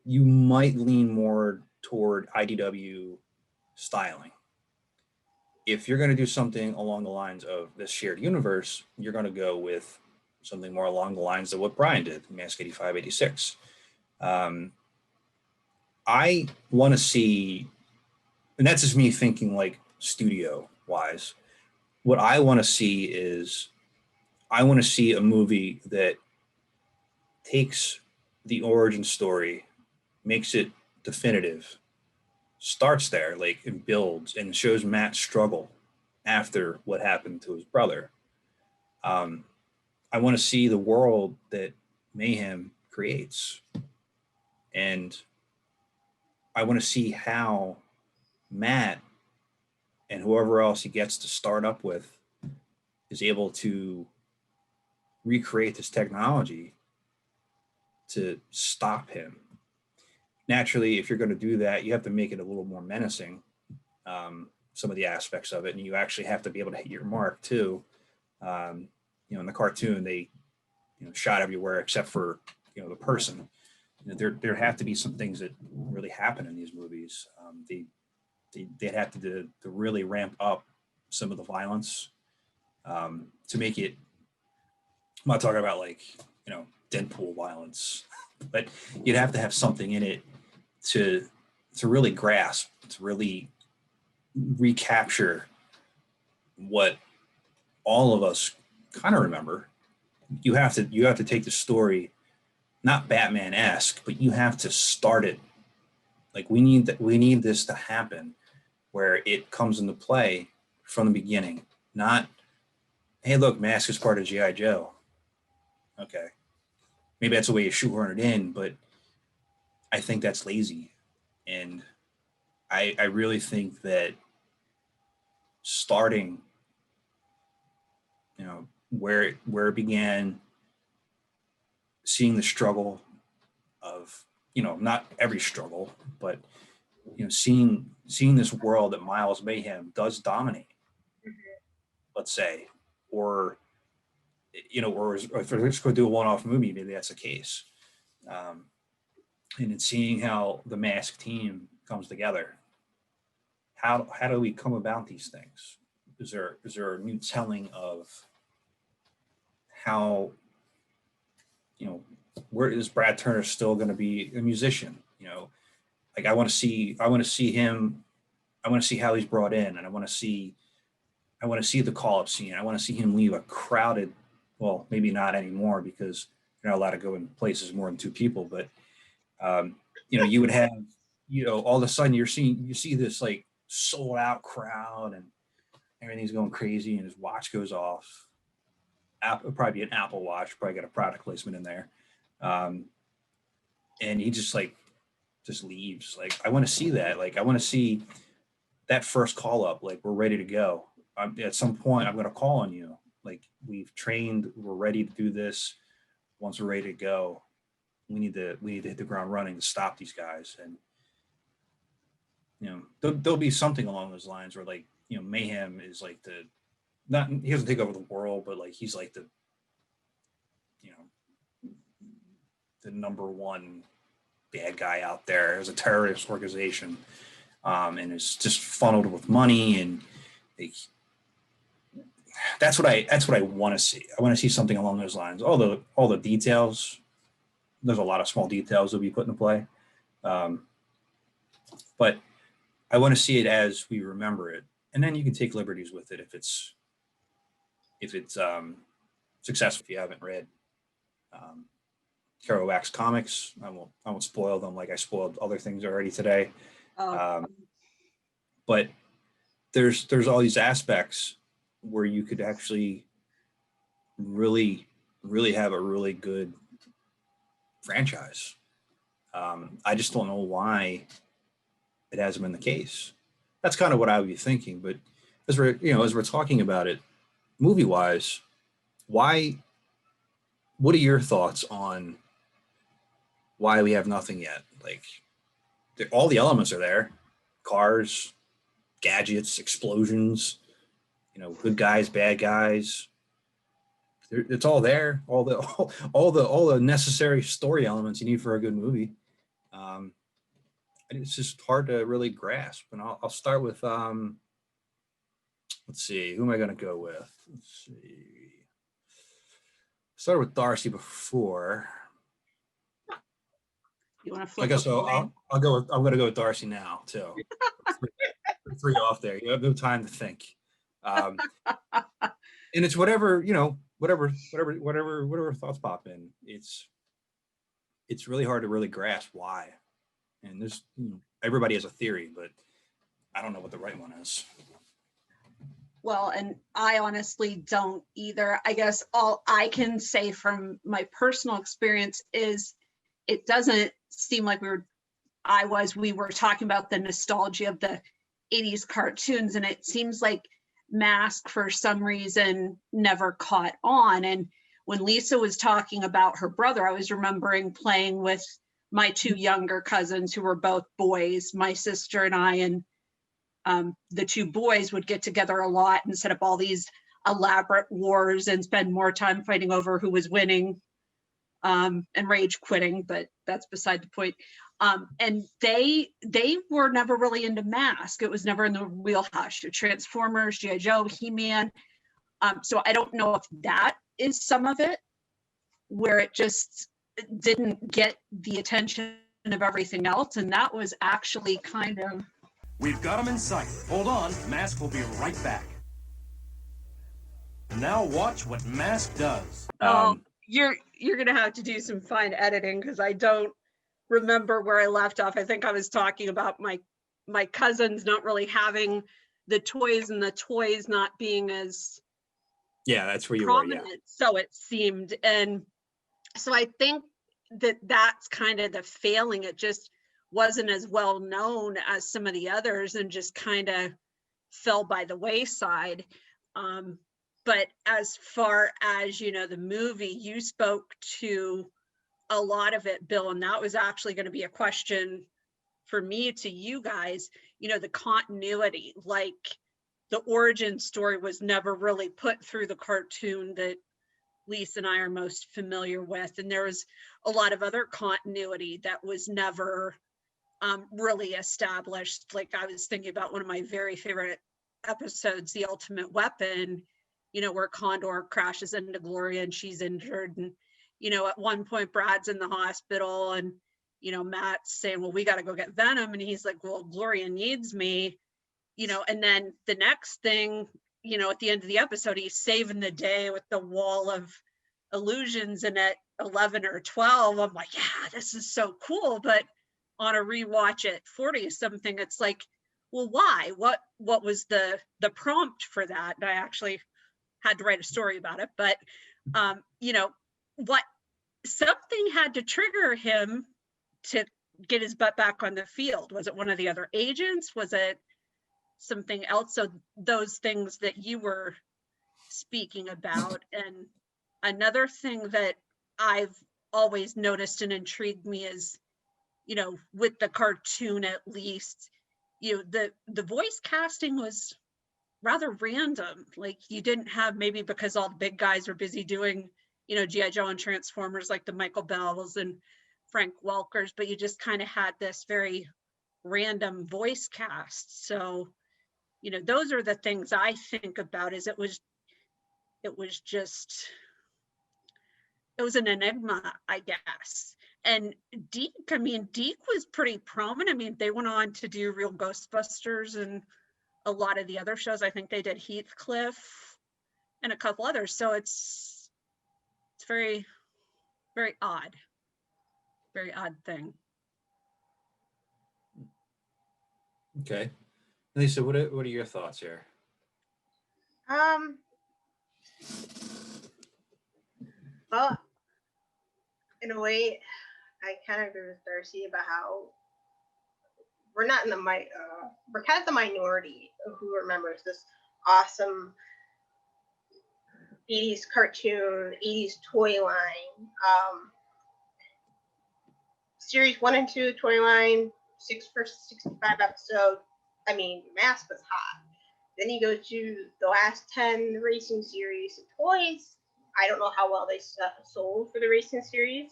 you might lean more toward IDW styling. If you're going to do something along the lines of this shared universe, you're going to go with something more along the lines of what Brian did, Mask 85, 86. I want to see, and that's just me thinking like studio wise, what I want to see is I want to see a movie that takes the origin story, makes it definitive, starts there, and builds and shows Matt's struggle after what happened to his brother. I want to see the world that Mayhem creates. And I want to see how Matt and whoever else he gets to start up with is able to recreate this technology to stop him. Naturally, if you're going to do that, you have to make it a little more menacing, some of the aspects of it, and you actually have to be able to hit your mark too. In the cartoon, they shot everywhere except for the person. There have to be some things that really happen in these movies. they'd have to really ramp up some of the violence to make it. I'm not talking about like, Deadpool violence, but you'd have to have something in it to really grasp, to really recapture what all of us kind of remember. You have to take the story, not Batman-esque, but you have to start it. Like we need this to happen where it comes into play from the beginning. Not, hey, look, Mask is part of G.I. Joe. Okay. Maybe that's the way you shoehorn it in, but I think that's lazy. And I really think that starting, where it began, seeing the struggle of, not every struggle, but seeing this world that Miles Mayhem does dominate, let's say, or or if we're just going to do a one-off movie, maybe that's the case. And it's seeing how the Mask team comes together. How do we come about these things? Is there a new telling of how, where is Brad Turner still going to be a musician? Like I want to see him. I want to see how he's brought in, and I want to see the call-up scene. I want to see him leave a crowded, well, maybe not anymore because you're not allowed to go in places more than 2 people, but you would have, all of a sudden you see this like sold out crowd and everything's going crazy and his watch goes off. It'll probably be an Apple Watch, probably got a product placement in there. And he just leaves. Like, I want to see that. Like, I want to see that first call up. Like, we're ready to go. At some point, I'm going to call on you. Like, we've trained, we're ready to do this. Once we're ready to go, we need to hit the ground running to stop these guys. And, there'll be something along those lines where, like, Mayhem is like he doesn't take over the world, but like he's like the number one bad guy out there as a terrorist organization, and it's just funneled with money, and like, that's what I want to see. I want to see something along those lines. All the details, there's a lot of small details that we put into play, but I want to see it as we remember it, and then you can take liberties with it if it's successful. If you haven't read Kerouac's comics, I won't spoil them like I spoiled other things already today. But there's all these aspects where you could actually really have a really good franchise. I just don't know why it hasn't been the case. That's kind of what I would be thinking. But as we're talking about it, movie wise, what are your thoughts on why we have nothing yet? Like, all the elements are there: cars, gadgets, explosions, good guys, bad guys. It's all there. All the necessary story elements you need for a good movie. It's just hard to really grasp. And I'll start with let's see, who am I going to go with? Let's see. Started with Darcy before. You want to flip? I guess I'm going to go with Darcy now too. Three off there. You have no time to think. And it's whatever thoughts pop in. It's really hard to really grasp why. And there's everybody has a theory, but I don't know what the right one is. Well, and I honestly don't either. I guess all I can say from my personal experience is it doesn't seem like we were talking about the nostalgia of the 80s cartoons, and it seems like Mask for some reason never caught on. And when Lisa was talking about her brother, I was remembering playing with my 2 younger cousins who were both boys, my sister and I, and the 2 boys would get together a lot and set up all these elaborate wars and spend more time fighting over who was winning and rage quitting, but that's beside the point. And they were never really into masks. It was never in the wheelhouse. Transformers, G.I. Joe, He-Man. So I don't know if that is some of it, where it just didn't get the attention of everything else. And that was actually kind of... We've got them in sight. Hold on, Mask will be right back. Now watch what Mask does. You're gonna have to do some fine editing, because I don't remember where I left off. I think I was talking about my cousins not really having the toys, and the toys not being as that's where you prominent, were. so it seemed. And so I think that's kind of the failing. It just wasn't as well known as some of the others, and just kind of fell by the wayside. But as far as, the movie, you spoke to a lot of it, Bill, and that was actually going to be a question for me to you guys. The continuity, like the origin story was never really put through the cartoon that Lisa and I are most familiar with. And there was a lot of other continuity that was never really established. Like, I was thinking about one of my very favorite episodes, The Ultimate Weapon, where Condor crashes into Gloria and she's injured. And, at one point Brad's in the hospital, and, Matt's saying, well, we got to go get Venom. And he's like, well, Gloria needs me, and then the next thing, at the end of the episode, he's saving the day with the wall of illusions. And at 11 or 12, I'm like, yeah, this is so cool. But on a rewatch at 40 or something, it's like, well, why? What was the prompt for that? And I actually had to write a story about it, but what something had to trigger him to get his butt back on the field. Was it one of the other agents? Was it something else? So those things that you were speaking about. And another thing that I've always noticed and intrigued me is, with the cartoon, at least, the voice casting was rather random. Like, you didn't have, maybe because all the big guys were busy doing, G.I. Joe and Transformers, like the Michael Bells and Frank Welkers, but you just kind of had this very random voice cast. So, those are the things I think about. Is it was an enigma, I guess. And Deke was pretty prominent. They went on to do Real Ghostbusters and a lot of the other shows. I think they did Heathcliff and a couple others. So it's very, very odd thing. Okay. Lisa, what are your thoughts here? Well, in a way, I kind of agree with Darcy about how we're not in the we're kind of the minority who remembers this awesome 80s cartoon, 80s toy line. Series 1 and 2 toy line, 6 for 65 episodes. Mask was hot. Then you go to the last 10 racing series of toys. I don't know how well they sold for the racing series.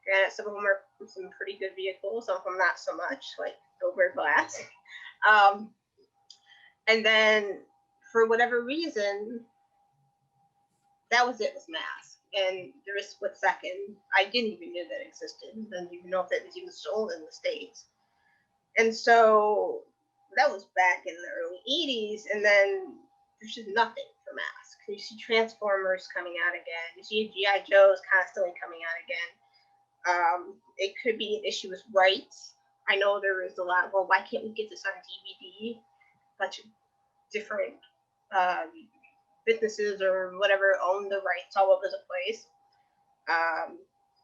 Granted, some of them are some pretty good vehicles, some of them not so much, like Over Glass. And then, for whatever reason, that was it with Mask. And there was a split second. I didn't even know that existed. Didn't even know if it was even sold in the States. And so that was back in the early 80s. And then there's just nothing for Mask. You see Transformers coming out again. You see G.I. Joe's constantly coming out again. It could be an issue with rights. I know there is a lot, well, why can't we get this on DVD? A bunch of different businesses or whatever own the rights all over the place.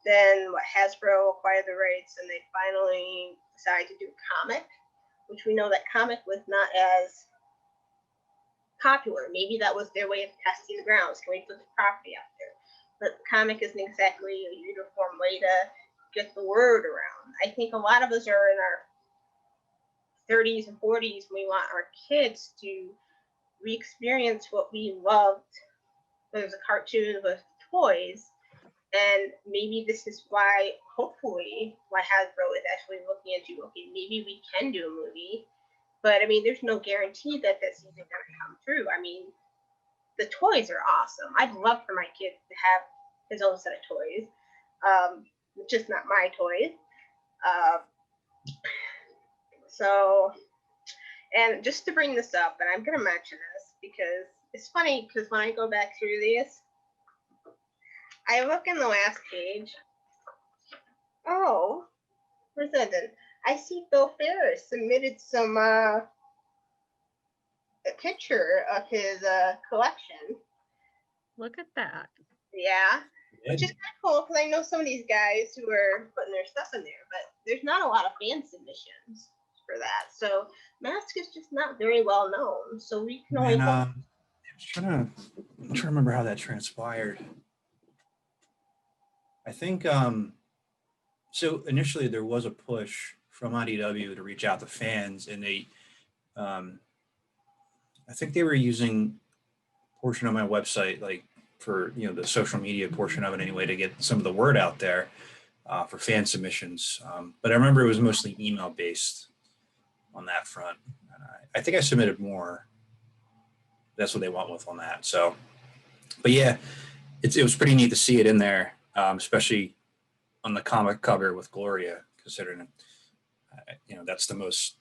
Then Hasbro acquired the rights, and they finally decided to do a comic, which we know that comic was not as popular. Maybe that was their way of testing the grounds. Can we put the property out there? But the comic isn't exactly a uniform way to get the word around. I think a lot of us are in our 30s and 40s. We want our kids to re-experience what we loved. There's a cartoon with toys, And maybe this is why, hopefully, why Hasbro is actually looking into, okay, maybe we can do a movie. But I mean, there's no guarantee that this isn't going to come through. I mean, the toys are awesome. I'd love for my kid to have his own set of toys. Just not my toys. So, and just to bring this up, and I'm going to mention this because it's funny, because when I go back through these, I look in the last page. Oh, where's that then? I see Bill Ferris submitted some a picture of his collection. Look at that. Yeah, which is kind of cool because I know some of these guys who are putting their stuff in there, but there's not a lot of fan submissions for that. So Mask is just not very well known. So we can only. I'm trying to remember how that transpired. I think so initially there was a push from IDW to reach out to fans, and they I think they were using a portion of my website, like for the social media portion of it anyway, to get some of the word out there for fan submissions. But I remember it was mostly email based on that front. And I think I submitted more. That's what they went with on that. So, but yeah, it was pretty neat to see it in there, especially on the comic cover with Gloria, considering that's the most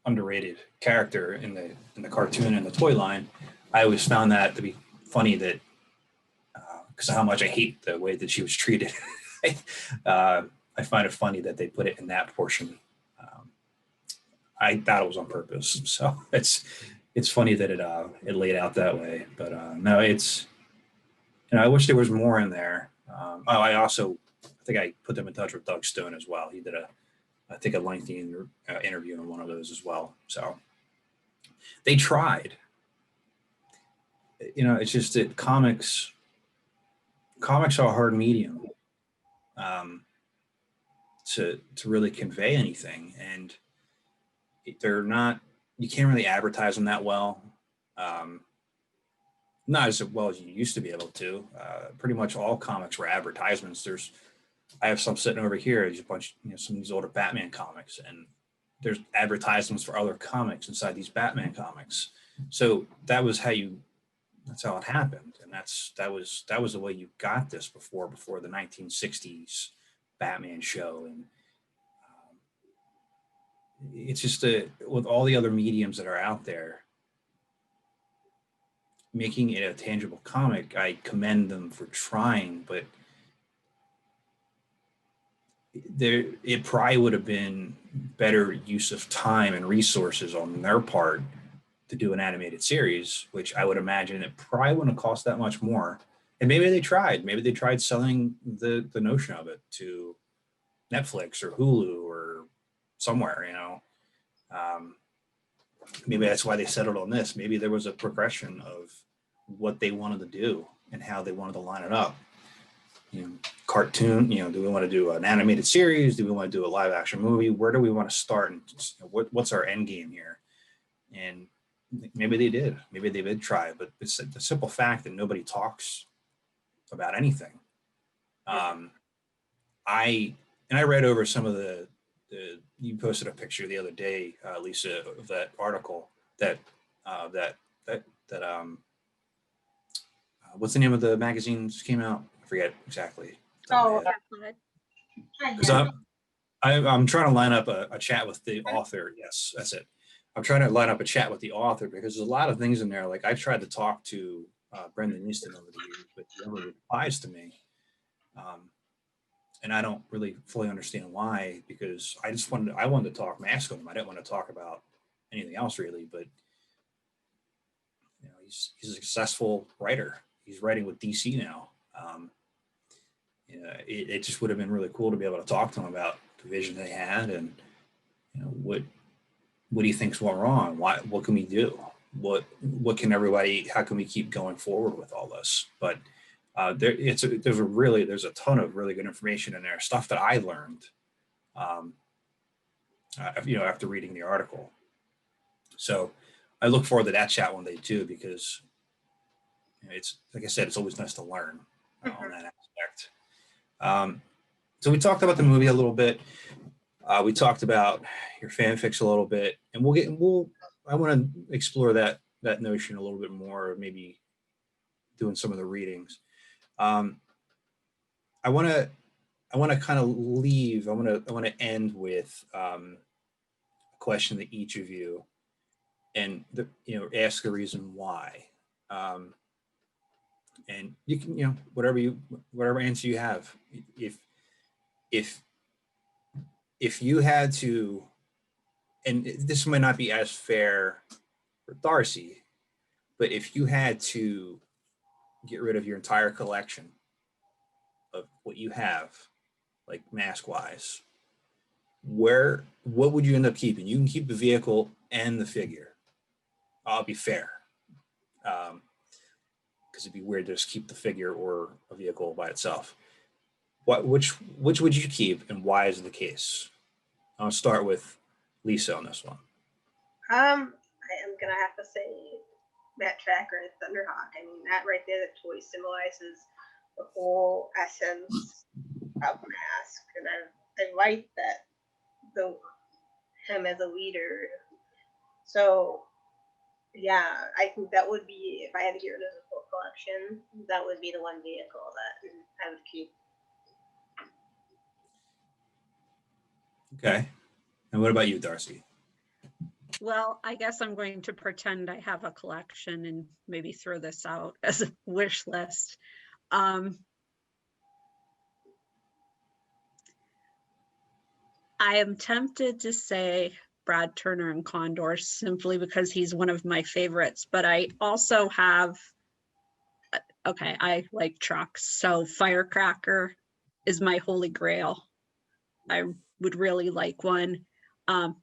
underrated character in the cartoon and the toy line. I always found that to be funny that because of how much I hate the way that she was treated. I find it funny that they put it in that portion. I thought it was on purpose, so it's funny that it laid out that way. But no, it's I wish there was more in there. I think I put them in touch with Doug Stone as well. He did a lengthy interview in one of those as well. So they tried. It's just that comics are a hard medium to really convey anything, and they're not. You can't really advertise them that well. Not as well as you used to be able to. Pretty much all comics were advertisements. I have some sitting over here. There's a bunch, some of these older Batman comics, and there's advertisements for other comics inside these Batman comics. So that's how it happened, and that was the way you got this before the 1960s Batman show. And it's just with all the other mediums that are out there, making it a tangible comic, I commend them for trying, but it probably would have been better use of time and resources on their part to do an animated series, which I would imagine it probably wouldn't have cost that much more. And maybe they tried selling the notion of it to Netflix or Hulu or somewhere, maybe that's why they settled on this. Maybe there was a progression of what they wanted to do and how they wanted to line it up. Cartoon, do we want to do an animated series? Do we want to do a live action movie? Where do we want to start? And what's our end game here? And maybe they did try, but it's the simple fact that nobody talks about anything. I read over some of the you posted a picture the other day, Lisa, of that article that what's the name of the magazine that came out? I forget exactly. Oh, So I'm trying to line up a chat with the author. Yes, that's it. I'm trying to line up a chat with the author because there's a lot of things in there. Like I've tried to talk to Brendan Easton over the years, but he never replies to me. And I don't really fully understand why, because I wanted to talk Mask with him. I didn't want to talk about anything else really, but he's a successful writer. He's writing with DC now. It just would have been really cool to be able to talk to him about the vision they had and what he thinks went wrong. What can we do? What can everybody? How can we keep going forward with all this? But there's a ton of really good information in there, stuff that I learned, after reading the article. So I look forward to that chat one day too, because it's like I said, it's always nice to learn on that aspect. So we talked about the movie a little bit. We talked about your fanfics a little bit, and I want to explore that notion a little bit more, maybe doing some of the readings. I want to kind of leave. I want to end with a question to each of you, and ask the reason why. And you can, whatever answer you have. If you had to, and this might not be as fair for Darcy, but if you had to get rid of your entire collection of what you have, like mask wise, what would you end up keeping? You can keep the vehicle and the figure. I'll be fair. Because it'd be weird to just keep the figure or a vehicle by itself. Which would you keep, and why is it the case? I'll start with Lisa on this one. I am gonna have to say Matt-Trakker and Thunderhawk. I mean, that right there, the toy symbolizes the whole essence of Mask, and I like that him as a leader. So yeah, I think that would be, if I had to get rid of the full collection, that would be the one vehicle that I would keep. Okay. And what about you, Darcy? Well, I guess I'm going to pretend I have a collection and maybe throw this out as a wish list. I am tempted to say Brad Turner and Condor simply because he's one of my favorites, but I also have, I like trucks. So Firecracker is my holy grail. I would really like one. But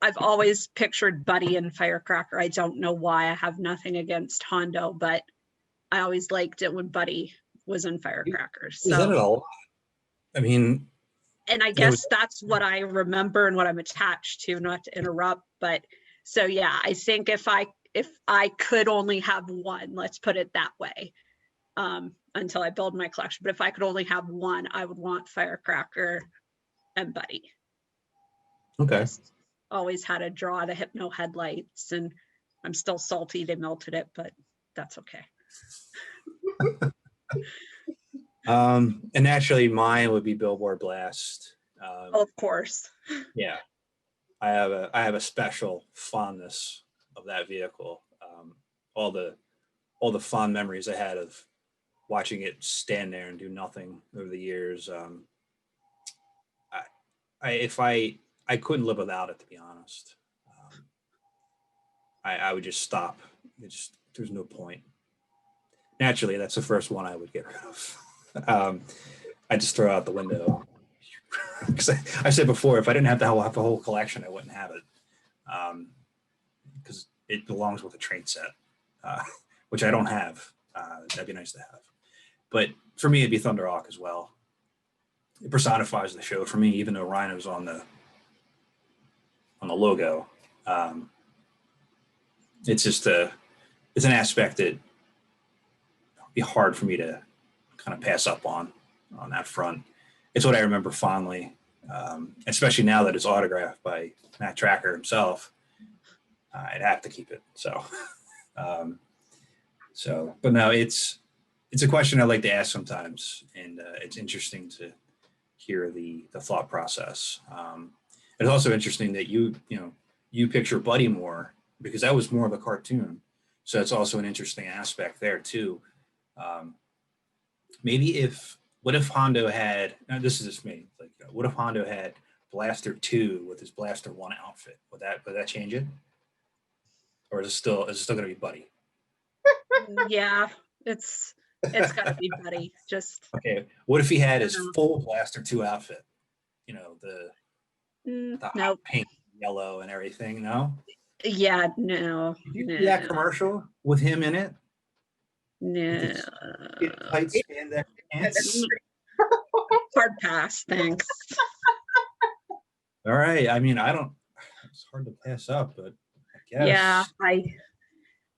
I've always pictured Buddy and Firecracker. I don't know why. I have nothing against Hondo, but I always liked it when Buddy was in Firecracker. Isn't it a lot? I mean, and I guess that's what I remember and what I'm attached to, not to interrupt. But so, yeah, I think if I could only have one, let's put it that way, until I build my collection. But if I could only have one, I would want Firecracker and Buddy. Okay. Just always had to draw the Hypno headlights, and I'm still salty they melted it, but that's okay. And naturally mine would be Billboard Blast. Of course. Yeah. I have a special fondness of that vehicle. All the fond memories I had of watching it stand there and do nothing over the years. I couldn't live without it, to be honest. I would just stop. There's no point. Naturally, that's the first one I would get rid of. I just throw out the window. Because I said before, if I didn't have the whole collection, I wouldn't have it. Because it belongs with a train set, which I don't have. That'd be nice to have. But for me, it'd be Thunderhawk as well. It personifies the show for me, even though Rhino's on the logo. It's just it's an aspect that be hard for me to kind of pass up on that front. It's what I remember fondly, especially now that it's autographed by Matt-Trakker himself. I'd have to keep it. So, but no, it's a question I like to ask sometimes, and it's interesting to hear the thought process. It's also interesting that you picture Buddy more because that was more of a cartoon. So it's also an interesting aspect there too. What if Hondo had, now this is just me, like, what if Hondo had Blaster 2 with his Blaster 1 outfit? Would that change it? Or is it still going to be Buddy? Yeah, it's gotta be Buddy. Just okay. What if he had his full Blaster 2 outfit? The nope. pink, yellow, and everything. No. Yeah, no. See that commercial with him in it? No. Tight spandex pants. Hard pass, thanks. All right. I mean, it's hard to pass up, but I guess. Yeah,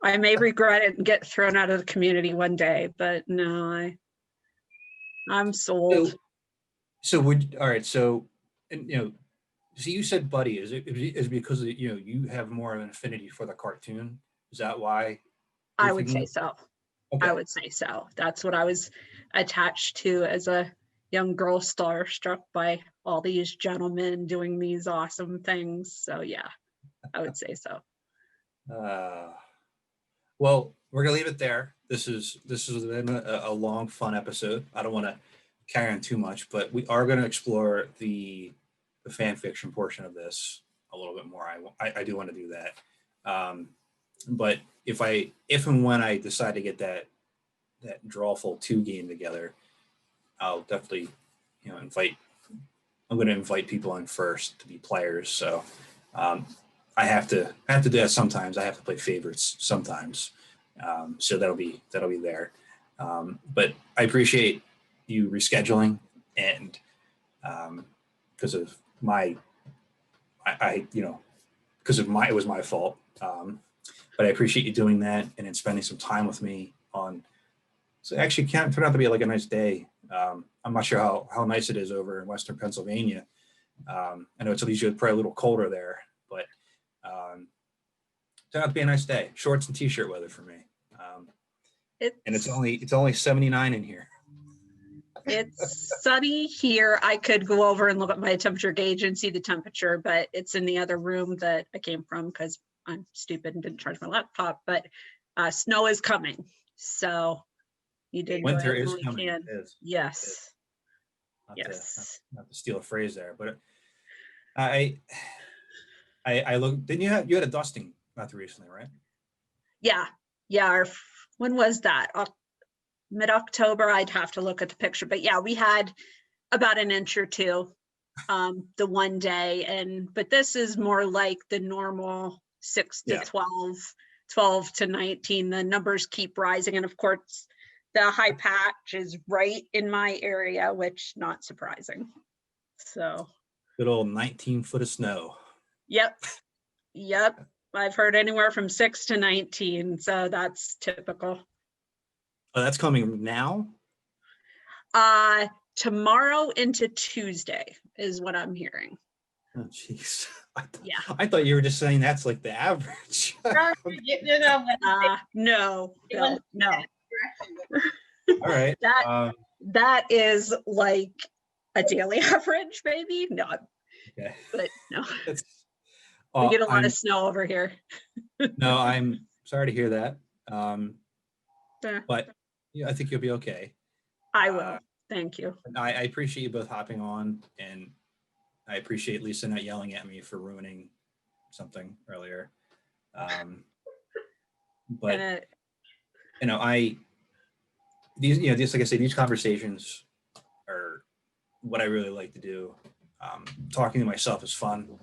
I may regret it and get thrown out of the community one day, but no, I'm sold. So all right. So, and so you said Buddy, is it because you have more of an affinity for the cartoon? Is that why? I would say so. Okay. I would say so. That's what I was attached to as a young girl, starstruck by all these gentlemen doing these awesome things. So yeah, I would say so. Well, we're gonna leave it there. This has been a long, fun episode. I don't want to carry on too much, but we are going to explore the fan fiction portion of this a little bit more. I do want to do that. But if and when I decide to get that Drawful 2 game together, I'll definitely I'm going to invite people in first to be players. So I have to do that sometimes. I have to play favorites sometimes. So that'll be there. But I appreciate you rescheduling, and because of my it was my fault. But I appreciate you doing that and then spending some time with me on. So actually, it turned out to be like a nice day. I'm not sure how nice it is over in Western Pennsylvania. I know it's usually probably a little colder there, but turned out to be a nice day. Shorts and t-shirt weather for me. And it's only 79 in here. It's sunny here. I could go over and look at my temperature gauge and see the temperature, but it's in the other room that I came from because I'm stupid and didn't charge my laptop. But snow is coming, so you did. Winter is coming. It is. Yes. Yes. Not to steal a phrase there, but I look. Didn't you had a dusting not too recently, right? Yeah. When was that? Mid-October. I'd have to look at the picture, but yeah, we had about an inch or two the one day, but this is more like the normal 6 to 12 to 19. The numbers keep rising, and of course the high patch is right in my area, which not surprising. So good old 19 foot of snow. Yep. I've heard anywhere from 6 to 19, so that's typical. Oh, that's coming now? Tomorrow into Tuesday is what I'm hearing. Oh, jeez. Yeah. I thought you were just saying that's like the average. No. All right. That is like a daily average, maybe? No. Okay. But no. We get a lot of snow over here. No, I'm sorry to hear that. Yeah. But I think you'll be okay. I will. Thank you. I appreciate you both hopping on, and I appreciate Lisa not yelling at me for ruining something earlier. But just like I said, these conversations are what I really like to do. Talking to myself is fun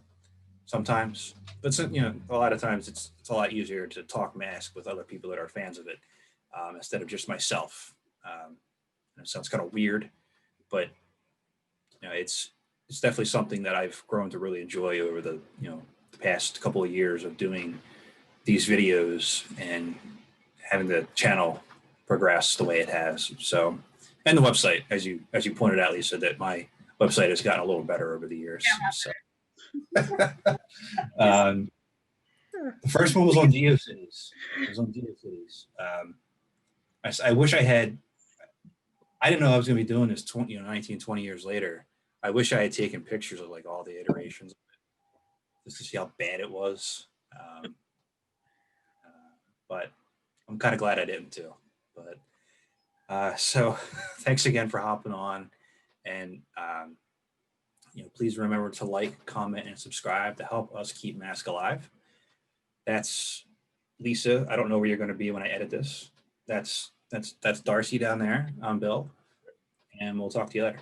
sometimes, but a lot of times it's a lot easier to talk Mask with other people that are fans of it instead of just myself. It sounds kind of weird, but it's definitely something that I've grown to really enjoy over the past couple of years of doing these videos and having the channel progress the way it has. So, and the website, as you pointed out, Lisa, that my website has gotten a little better over the years. So. The first one was on GeoCities. I wish I had. I didn't know I was going to be doing this 19, 20 years later. I wish I had taken pictures of like all the iterations of it, just to see how bad it was. But I'm kind of glad I didn't too. But so thanks again for hopping on, and please remember to like, comment, and subscribe to help us keep Mask alive. That's Lisa. I don't know where you're going to be when I edit this. That's Darcy down there. I'm Bill, and we'll talk to you later.